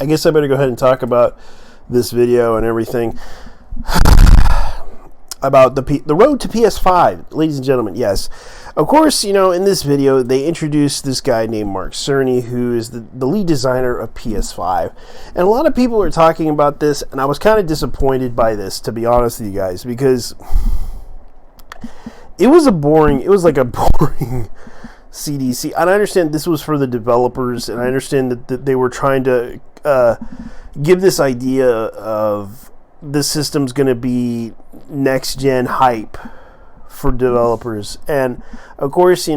I guess I better go ahead and talk about this video and everything about the road to PS5, ladies and gentlemen. Yes, of course, in this video they introduced this guy named Mark Cerny, who is the lead designer of PS5, and a lot of people are talking about this, and I was kind of disappointed by this, to be honest with you guys, because it was like a boring CDC. And I understand this was for the developers, and I understand that they were trying to give this idea of this system's going to be next gen hype for developers. And of course,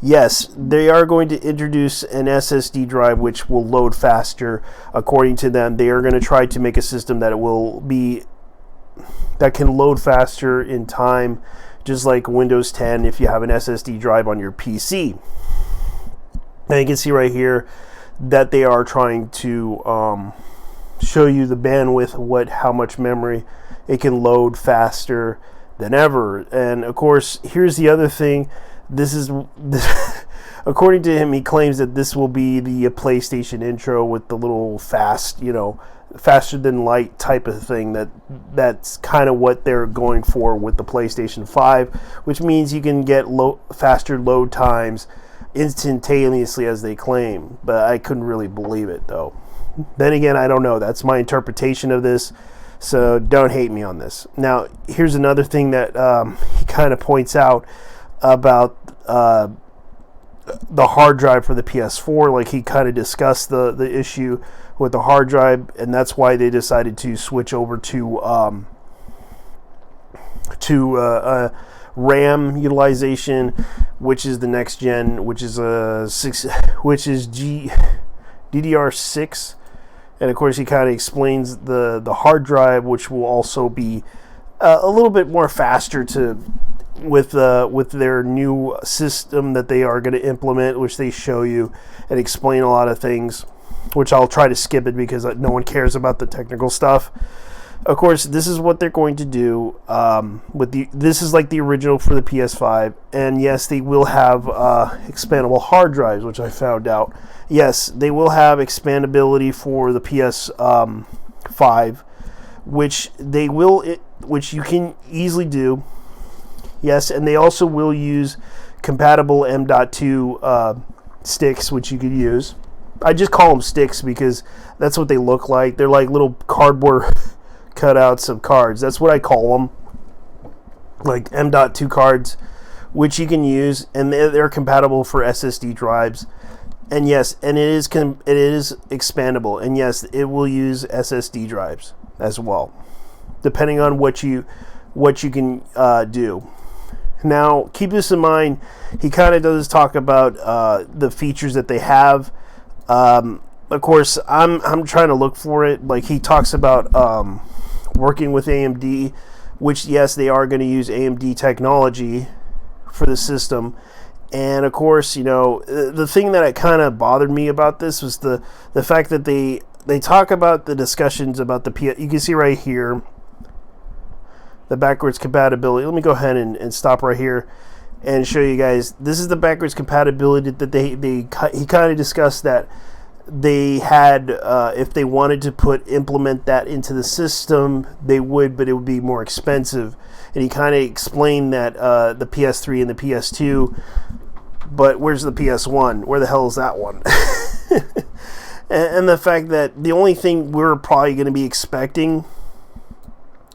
yes, they are going to introduce an SSD drive which will load faster. According to them, they are going to try to make a system that can load faster in time, just like Windows 10 if you have an SSD drive on your PC. And you can see right here that they are trying to show you the bandwidth, how much memory it can load faster than ever. And of course, here's the other thing. This according to him, he claims that this will be the PlayStation intro with the little faster than light type of thing. That's kind of what they're going for with the PlayStation 5, which means you can get faster load times instantaneously, as they claim. But I couldn't really believe it, though. Then again, I don't know. That's my interpretation of this, so don't hate me on this. Now, here's another thing that he kind of points out about the hard drive for the PS4. Like, he kind of discussed the issue with the hard drive, and that's why they decided to switch over to RAM utilization, which is the next gen, which is DDR6. And of course, he kind of explains the hard drive, which will also be a little bit more faster with their new system that they are going to implement, which they show you and explain a lot of things, which I'll try to skip it because no one cares about the technical stuff. Of course, this is what they're going to do. This is like the original for the PS5, and yes, they will have expandable hard drives, which I found out. Yes, they will have expandability for the PS5, which you can easily do. Yes, and they also will use compatible M.2 sticks, which you could use. I just call them sticks because that's what they look like. They're like little cardboard cutouts of cards. That's what I call them, like M.2 cards, which you can use, and they're compatible for SSD drives. And yes, and it is expandable, and yes, it will use SSD drives as well, depending on what you can do. Now, keep this in mind. He kind of does talk about the features that they have. Of course, I'm trying to look for it. Like, he talks about working with AMD, which yes, they are going to use AMD technology for the system. And of course, the thing that kind of bothered me about this was the fact that they talk about the discussions about the PS. You can see right here the backwards compatibility. Let me go ahead and stop right here and show you guys. This is the backwards compatibility that he kind of discussed that they had. If they wanted to implement that into the system, they would, but it would be more expensive. And he kind of explained that the PS3 and the PS2, but where's the PS1? Where the hell is that one? and the fact that the only thing we're probably going to be expecting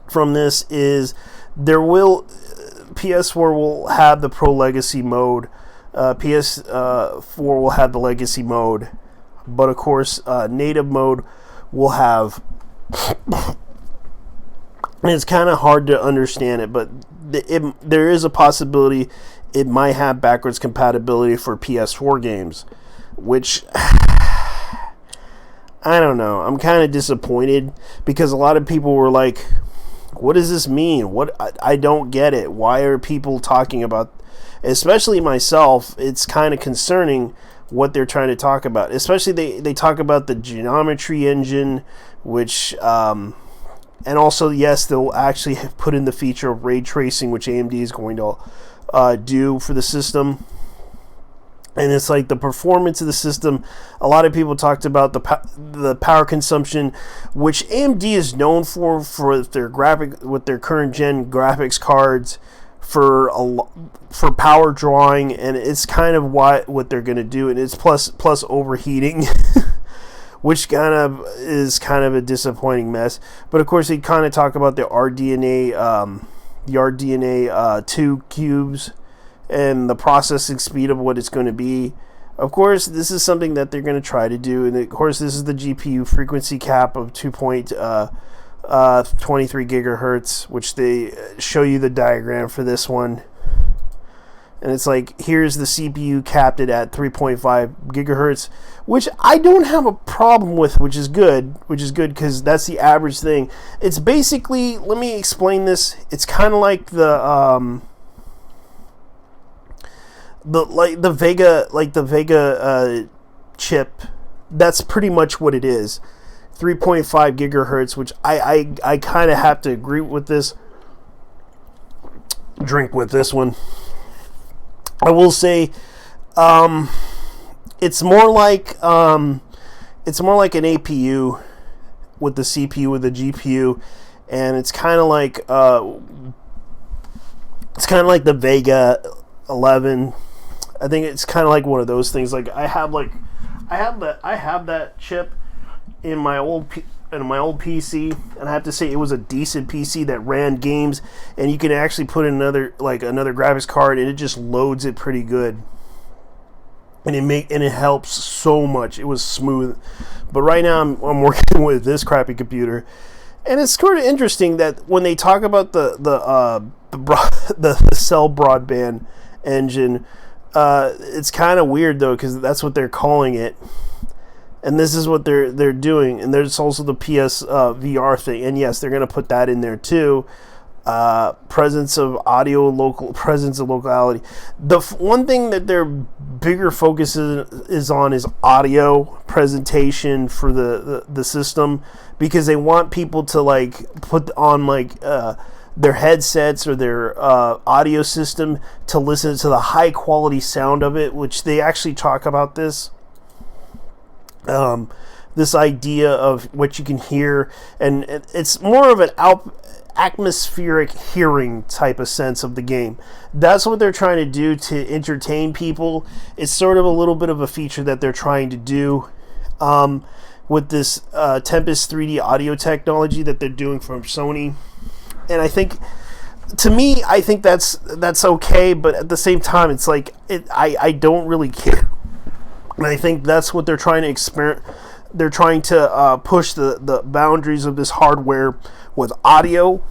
from this is PS4 will have the Pro Legacy mode, PS4 will have the Legacy mode, but of course native mode will have. It's kind of hard to understand it, but there is a possibility it might have backwards compatibility for PS4 games, which I don't know. I'm kind of disappointed because a lot of people were like, what does this mean? I don't get it. Why are people talking about, especially myself, it's kind of concerning what they're trying to talk about. Especially they talk about the geometry engine, which and also, yes, they'll actually put in the feature of ray tracing, which AMD is going to do for the system. And it's like the performance of the system. A lot of people talked about the power consumption, which AMD is known for with their current gen graphics cards, for power drawing, and it's kind of what they're going to do, and it's plus overheating, which is kind of a disappointing mess. But of course, they kind of talk about the RDNA 2 cubes and the processing speed of what it's going to be. Of course, this is something that they're going to try to do, and of course, this is the GPU frequency cap of 2.23 gigahertz, which they show you the diagram for this one. And it's like, here's the CPU capped at 3.5 gigahertz, which I don't have a problem with, which is good because that's the average thing. It's basically, let me explain this. It's kind of like the Vega chip. That's pretty much what it is. 3.5 gigahertz, which I kind of have to agree with this. Drink with this one. I will say, it's more like an APU with the CPU with the GPU, and it's kind of like the Vega 11. I think it's kind of like one of those things. Like I have that chip in my old PC, and I have to say it was a decent PC that ran games, and you can actually put in another graphics card, and it just loads it pretty good, and it helps so much. It was smooth. But right now I'm working with this crappy computer, and it's sort of interesting that when they talk about the cell broadband engine, it's kind of weird though, because that's what they're calling it, and this is what they're doing. And there's also the PS VR thing, and yes, they're going to put that in there too. Presence of locality. The one thing that their bigger focus is on is audio presentation for the system, because they want people to like put on like their headsets or their audio system to listen to the high quality sound of it, which they actually talk about this idea of what you can hear, and it's more of an atmospheric hearing type of sense of the game. That's what they're trying to do to entertain people. It's sort of a little bit of a feature that they're trying to do with this Tempest 3D audio technology that they're doing from Sony. And I think, to me, I think that's okay, but at the same time, it's like I don't really care. And I think that's what they're trying to experiment. They're trying to push the boundaries of this hardware with audio.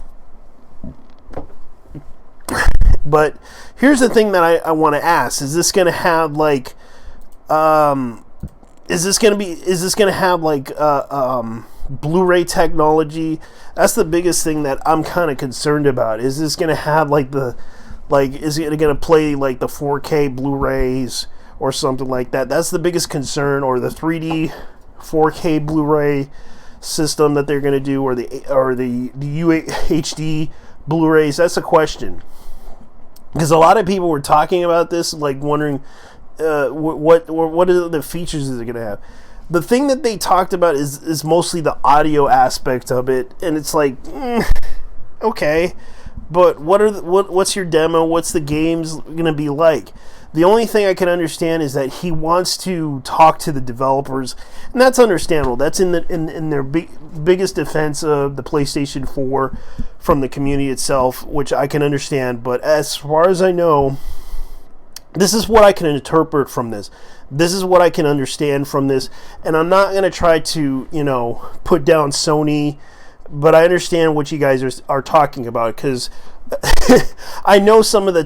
But here's the thing that I want to ask: is this going to have like, is this going to have like Blu-ray technology? That's the biggest thing that I'm kind of concerned about. Is this going to have is it going to play like the 4K Blu-rays or something like that? That's the biggest concern. Or the 3D 4K Blu-ray system that they're going to do, or the UHD Blu-rays. That's a question, because a lot of people were talking about this, like wondering what are the features is it going to have. The thing that they talked about is mostly the audio aspect of it, and it's like, okay, but what's your demo? What's the games going to be like? The only thing I can understand is that he wants to talk to the developers, and that's understandable. That's in their biggest defense of the PlayStation 4 from the community itself, which I can understand. But as far as I know, this is what I can interpret from this. This is what I can understand from this, and I'm not going to try to, put down Sony, but I understand what you guys are talking about, because I know some of the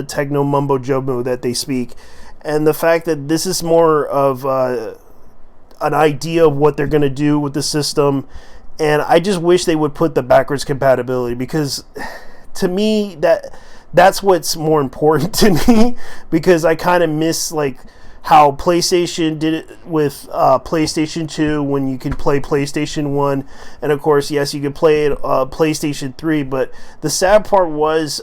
techno mumbo jumbo that they speak, and the fact that this is more of an idea of what they're going to do with the system, and I just wish they would put the backwards compatibility, because to me that's what's more important to me, because I kind of miss like how PlayStation did it with PlayStation 2 when you could play PlayStation 1, and of course, yes, you could play it PlayStation 3, but the sad part was,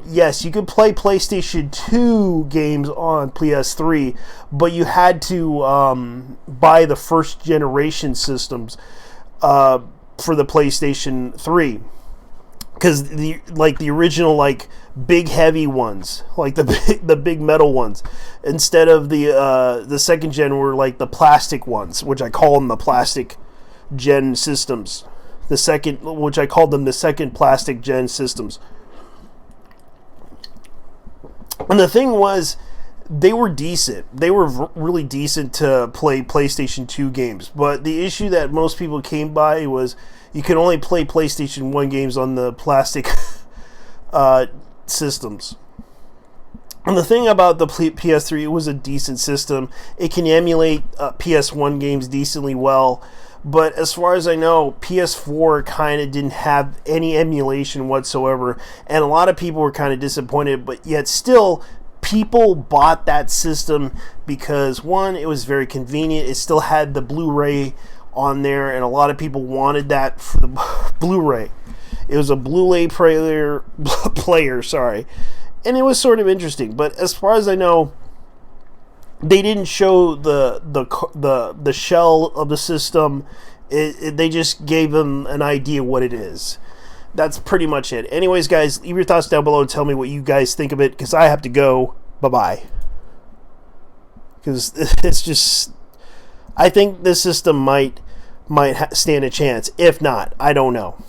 yes, you could play PlayStation 2 games on PS3, but you had to buy the first generation systems for the PlayStation 3. Because the original big heavy ones, like the big metal ones, instead of the second gen were like the plastic ones, which I call them the plastic gen systems. Which I called them the second plastic gen systems. And the thing was, they were decent. They were really decent to play PlayStation 2 games. But the issue that most people came by was you could only play PlayStation 1 games on the plastic systems. And the thing about the PS3, it was a decent system. It can emulate PS1 games decently well. But as far as I know, PS4 kind of didn't have any emulation whatsoever. And a lot of people were kind of disappointed. But yet still, people bought that system because, one, it was very convenient. It still had the Blu-ray on there, and a lot of people wanted that for the Blu-ray. It was a Blu-ray player, and it was sort of interesting. But as far as I know, they didn't show the shell of the system. They just gave them an idea what it is. That's pretty much it. Anyways, guys, leave your thoughts down below and tell me what you guys think of it, because I have to go. Bye-bye. Because it's just, I think this system might stand a chance. If not, I don't know.